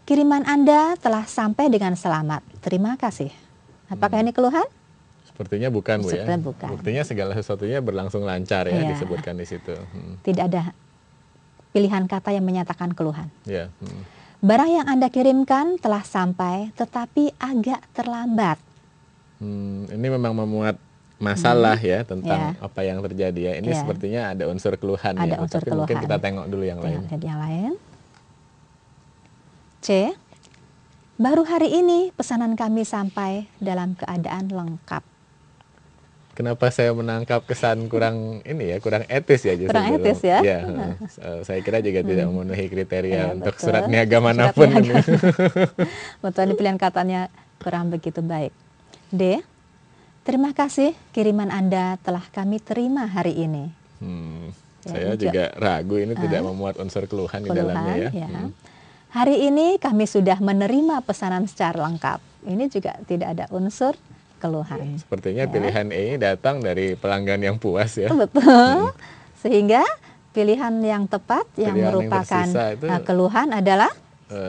Kiriman Anda telah sampai dengan selamat. Terima kasih. Apakah ini keluhan? Sepertinya bukan Bu ya. Bukan. Buktinya segala sesuatunya berlangsung lancar ya disebutkan di situ. Tidak ada pilihan kata yang menyatakan keluhan. Barang yang Anda kirimkan telah sampai tetapi agak terlambat. Ini memang memuat masalah ya tentang apa yang terjadi ya. Ini sepertinya ada unsur keluhan ya. Tapi mungkin kita tengok dulu yang lain. C, baru hari ini pesanan kami sampai dalam keadaan lengkap. Kenapa saya menangkap kesan kurang kurang etis ya? Kurang etis ya? Saya kira juga tidak memenuhi kriteria untuk surat niaga manapun. Betul, ini pilihan katanya kurang begitu baik. D, terima kasih kiriman Anda telah kami terima hari ini. Saya juga ragu ini tidak memuat unsur keluhan di dalamnya ya. Hari ini kami sudah menerima pesanan secara lengkap. Ini juga tidak ada unsur keluhan. Sepertinya pilihan E ini datang dari pelanggan yang puas ya. Betul. Sehingga pilihan yang tepat yang merupakan keluhan adalah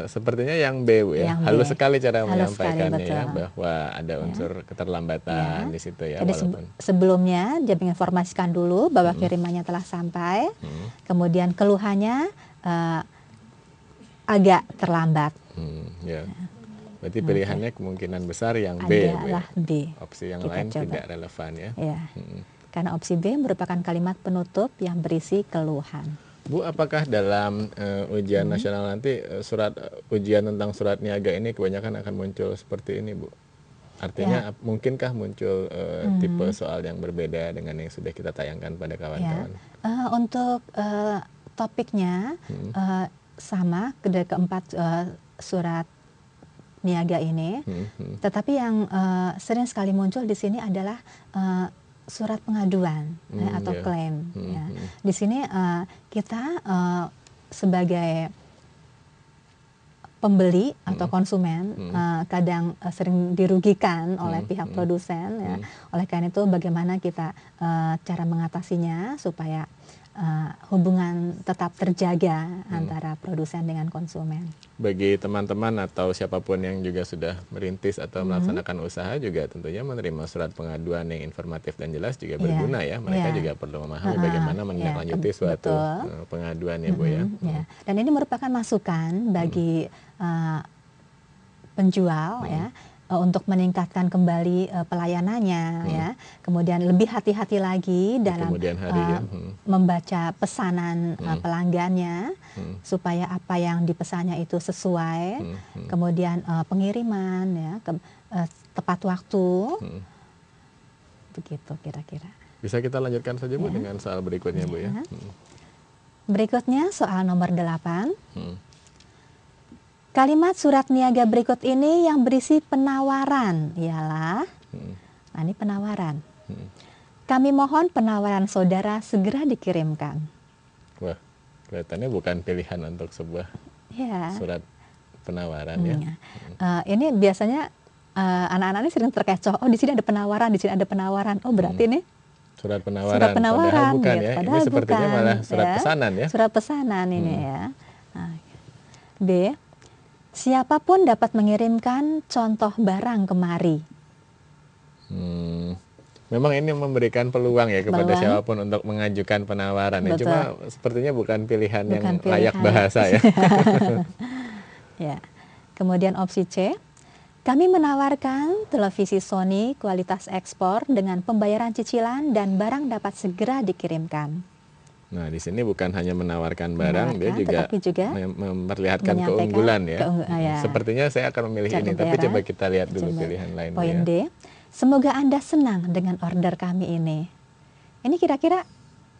sepertinya yang B, Bu ya. Halus sekali cara menyampaikannya ya, bahwa ada unsur keterlambatan di situ ya. Jadi sebelumnya dia menginformasikan dulu bahwa kirimannya telah sampai, kemudian keluhannya agak terlambat. Ya. Berarti pilihannya kemungkinan besar yang B, Bu ya. B. Opsi yang lain tidak relevan ya. Karena opsi B merupakan kalimat penutup yang berisi keluhan. Bu, apakah dalam ujian nasional nanti surat ujian tentang surat niaga ini kebanyakan akan muncul seperti ini, Bu? Artinya mungkinkah muncul tipe soal yang berbeda dengan yang sudah kita tayangkan pada kawan-kawan? Untuk topiknya sama dari keempat surat niaga ini, tetapi yang sering sekali muncul di sini adalah surat pengaduan atau klaim. Di sini kita sebagai pembeli atau konsumen kadang sering dirugikan oleh pihak produsen. Oleh karena itu bagaimana kita cara mengatasinya supaya hubungan tetap terjaga antara produsen dengan konsumen. Bagi teman-teman atau siapapun yang juga sudah merintis atau melaksanakan usaha juga tentunya menerima surat pengaduan yang informatif dan jelas juga berguna ya. Mereka juga perlu memahami bagaimana menindaklanjuti suatu pengaduan ya, Bu ya. Dan ini merupakan masukan bagi penjual ya, untuk meningkatkan kembali pelayanannya ya, kemudian lebih hati-hati lagi dalam membaca pesanan pelanggannya supaya apa yang dipesannya itu sesuai, kemudian pengiriman ya tepat waktu, begitu kira-kira. Bisa kita lanjutkan saja Bu dengan soal berikutnya Bu ya. Berikutnya soal nomor 8. Kalimat surat niaga berikut ini yang berisi penawaran ialah, nah ini penawaran. Kami mohon penawaran saudara segera dikirimkan. Wah, kelihatannya bukan pilihan untuk sebuah surat penawaran ya. Ini biasanya anak-anak ini sering terkecoh. Oh, di sini ada penawaran, di sini ada penawaran. Oh, berarti ini surat penawaran. Padahal bukan ya. Ini sepertinya malah surat pesanan ya. Surat pesanan ini ya. B. Siapapun dapat mengirimkan contoh barang kemari. Memang ini memberikan peluang ya kepada siapapun untuk mengajukan penawaran. Ya. Cuma sepertinya bukan pilihan yang layak bahasa ya. Ya. Kemudian opsi C. Kami menawarkan televisi Sony kualitas ekspor dengan pembayaran cicilan dan barang dapat segera dikirimkan. Nah, di sini bukan hanya menawarkan barang, dia juga memperlihatkan keunggulan ya. Sepertinya saya akan memilih ini, tapi coba kita lihat dulu pilihan lain. Poin D, semoga Anda senang dengan order kami ini. Ini kira-kira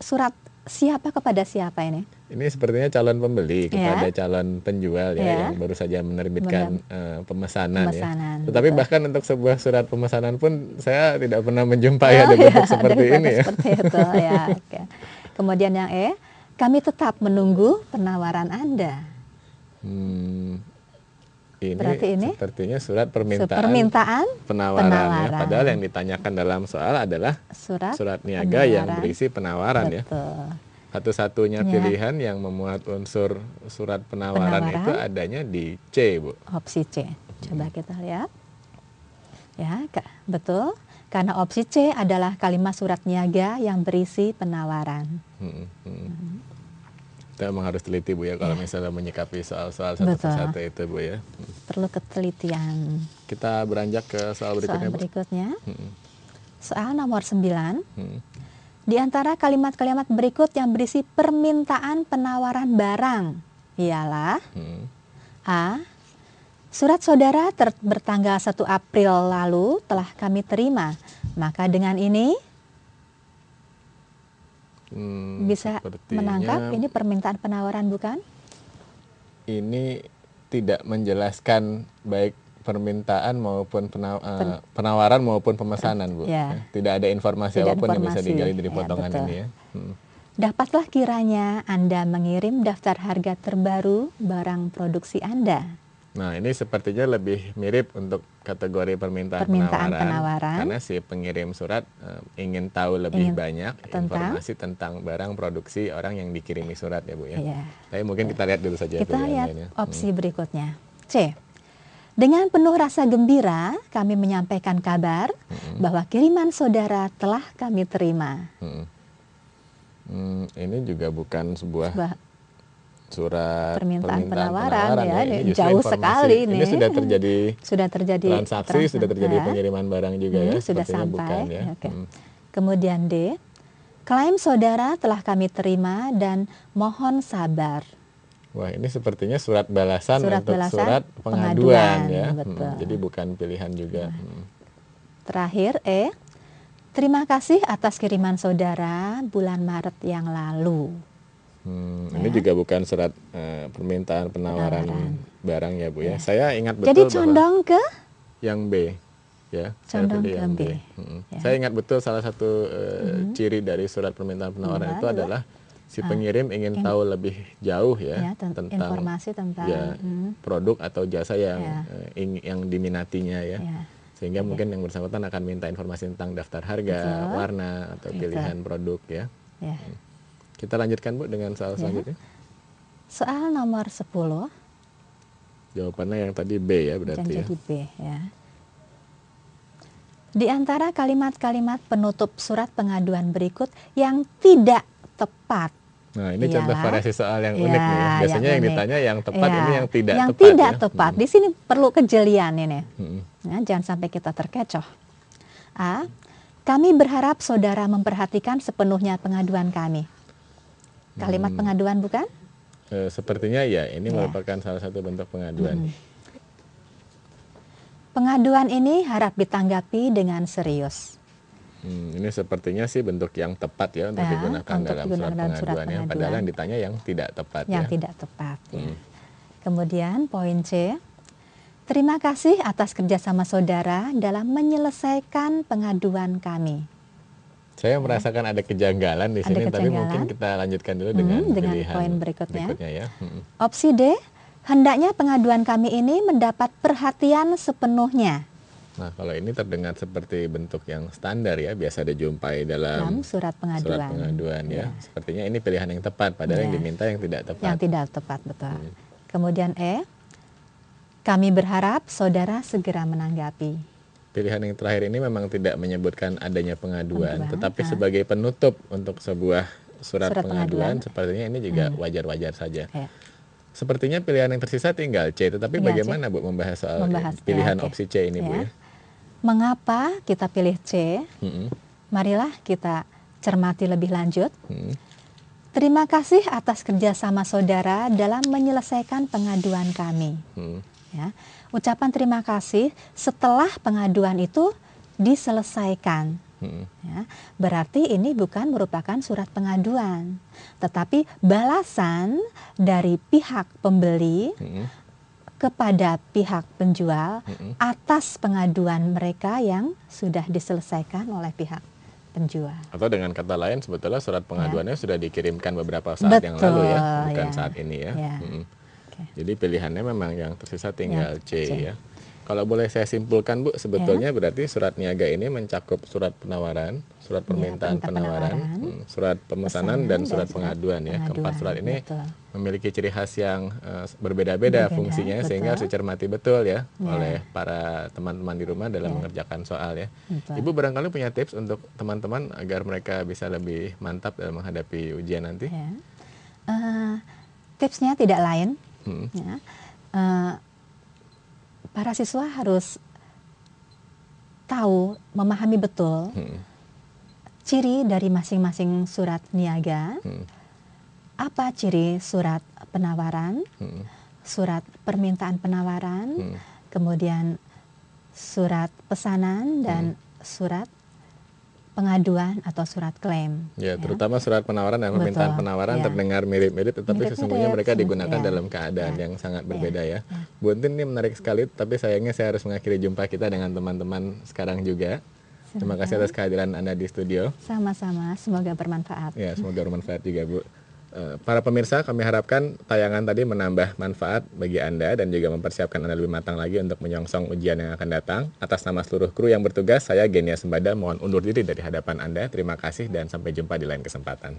surat siapa kepada siapa ini? Ini sepertinya calon pembeli kepada calon penjual ya, yang baru saja menerbitkan pemesanan ya. Tetapi bahkan untuk sebuah surat pemesanan pun saya tidak pernah menjumpai ada bentuk seperti ini ya. Seperti itu ya. Kemudian yang E, kami tetap menunggu penawaran Anda. Berarti ini sepertinya surat permintaan penawaran. Ya. Padahal yang ditanyakan dalam soal adalah surat niaga yang berisi penawaran. Ya. Satu-satunya pilihan yang memuat unsur surat penawaran itu adanya di C, Bu. Opsi C. Coba kita lihat. Ya, betul. Karena opsi C adalah kalimat surat niaga yang berisi penawaran. Kita memang harus teliti Bu ya kalau misalnya menyikapi soal-soal satu persatu itu Bu ya. Perlu ketelitian. Kita beranjak ke soal berikutnya. Soal berikutnya. Soal nomor 9. Di antara kalimat-kalimat berikut yang berisi permintaan penawaran barang ialah A. Surat saudara bertanggal 1 April lalu telah kami terima. Maka dengan ini bisa menangkap ini permintaan penawaran bukan? Ini tidak menjelaskan baik permintaan maupun penawaran maupun pemesanan Bu. Tidak ada informasi apapun yang bisa digali dari potongan ini ya. dapatlah kiranya Anda mengirim daftar harga terbaru barang produksi Anda. Nah, ini sepertinya lebih mirip untuk kategori permintaan penawaran, karena si pengirim surat ingin tahu lebih banyak informasi tentang barang produksi orang yang dikirimi surat ya Bu ya. Tapi mungkin kita lihat dulu saja. Kita lihat opsi berikutnya. C. Dengan penuh rasa gembira kami menyampaikan kabar bahwa kiriman saudara telah kami terima. Ini juga bukan sebuah surat permintaan penawaran ya, ini jauh sekali ini sudah terjadi transaksi, sudah terjadi ya. Pengiriman barang juga ya, sudah sampai. Bukan, ya. Kemudian D, klaim saudara telah kami terima dan mohon sabar. Wah, ini sepertinya surat balasan untuk surat pengaduan ya. Jadi bukan pilihan juga. Terakhir E, terima kasih atas kiriman saudara bulan Maret yang lalu. Ini juga bukan surat permintaan penawaran barang ya Bu ya. Saya ingat betul. Jadi condong ke yang B ya. Condong ke B. Saya ingat betul salah satu ciri dari surat permintaan penawaran itu adalah si pengirim ingin tahu lebih jauh ya tentang informasi tentang produk atau jasa yang diminatinya ya. Sehingga mungkin yang bersangkutan akan minta informasi tentang daftar harga, warna atau pilihan produk ya. Kita lanjutkan Bu dengan soal selanjutnya. Soal nomor 10. Jawabannya yang tadi B ya berarti ya. Jadi B ya. Di antara kalimat-kalimat penutup surat pengaduan berikut yang tidak tepat. Nah, ini contoh variasi soal yang unik nih. Biasanya yang ditanya yang tepat, ini yang tidak tepat. Yang tidak tepat. Di sini perlu kejelian ini. Jangan sampai kita terkecoh. A. Kami berharap saudara memperhatikan sepenuhnya pengaduan kami. Kalimat pengaduan bukan? Sepertinya ya, ini merupakan salah satu bentuk pengaduan. Pengaduan ini harap ditanggapi dengan serius. Ini sepertinya sih bentuk yang tepat ya untuk digunakan dalam surat pengaduannya. Padahal yang ditanya yang tidak tepat. Yang tidak tepat. Kemudian poin C. Terima kasih atas kerjasama saudara dalam menyelesaikan pengaduan kami. Saya merasakan ada kejanggalan di sini, tapi mungkin kita lanjutkan dulu dengan poin berikutnya ya. Opsi D, hendaknya pengaduan kami ini mendapat perhatian sepenuhnya. Nah, kalau ini terdengar seperti bentuk yang standar ya, biasa dijumpai dalam surat pengaduan ya. Sepertinya ini pilihan yang tepat, padahal yang diminta yang tidak tepat. Yang tidak tepat, betul. Kemudian E, kami berharap saudara segera menanggapi. Pilihan yang terakhir ini memang tidak menyebutkan adanya pengaduan, tetapi sebagai penutup untuk sebuah surat pengaduan, sepertinya ini juga wajar-wajar saja. Sepertinya pilihan yang tersisa tinggal C, tetapi bagaimana Bu membahas soal pilihan opsi C ini Bu ya? Mengapa kita pilih C? Marilah kita cermati lebih lanjut. Terima kasih atas kerjasama saudara dalam menyelesaikan pengaduan kami. Ya. Ucapan terima kasih setelah pengaduan itu diselesaikan. Ya, berarti ini bukan merupakan surat pengaduan, tetapi balasan dari pihak pembeli kepada pihak penjual atas pengaduan mereka yang sudah diselesaikan oleh pihak penjual. Atau dengan kata lain sebetulnya surat pengaduannya sudah dikirimkan beberapa saat yang lalu ya, bukan saat ini ya. Jadi pilihannya memang yang tersisa tinggal C ya. Kalau boleh saya simpulkan Bu, sebetulnya berarti surat niaga ini mencakup surat penawaran, surat permintaan penawaran, surat pemesanan dan surat pengaduan ya. Keempat surat ini memiliki ciri khas yang berbeda-beda fungsinya, sehingga harus dicermati betul ya oleh para teman-teman di rumah dalam mengerjakan soal ya. Ibu barangkali punya tips untuk teman-teman agar mereka bisa lebih mantap dalam menghadapi ujian nanti? Tipsnya tidak lain. Para siswa harus tahu, memahami betul ciri dari masing-masing surat niaga, apa ciri surat penawaran, surat permintaan penawaran, kemudian surat pesanan dan surat pengaduan atau surat klaim. Ya, terutama surat penawaran dan permintaan penawaran terdengar mirip-mirip, tetapi sesungguhnya mereka digunakan dalam keadaan yang sangat berbeda ya. Bu Entin, ini menarik sekali, tapi sayangnya saya harus mengakhiri jumpa kita dengan teman-teman sekarang juga. Terima kasih atas kehadiran Anda di studio. Sama-sama, semoga bermanfaat. Ya, semoga bermanfaat juga, Bu. Para pemirsa, kami harapkan tayangan tadi menambah manfaat bagi Anda dan juga mempersiapkan Anda lebih matang lagi untuk menyongsong ujian yang akan datang. Atas nama seluruh kru yang bertugas, saya Genia Sembada mohon undur diri dari hadapan Anda. Terima kasih dan sampai jumpa di lain kesempatan.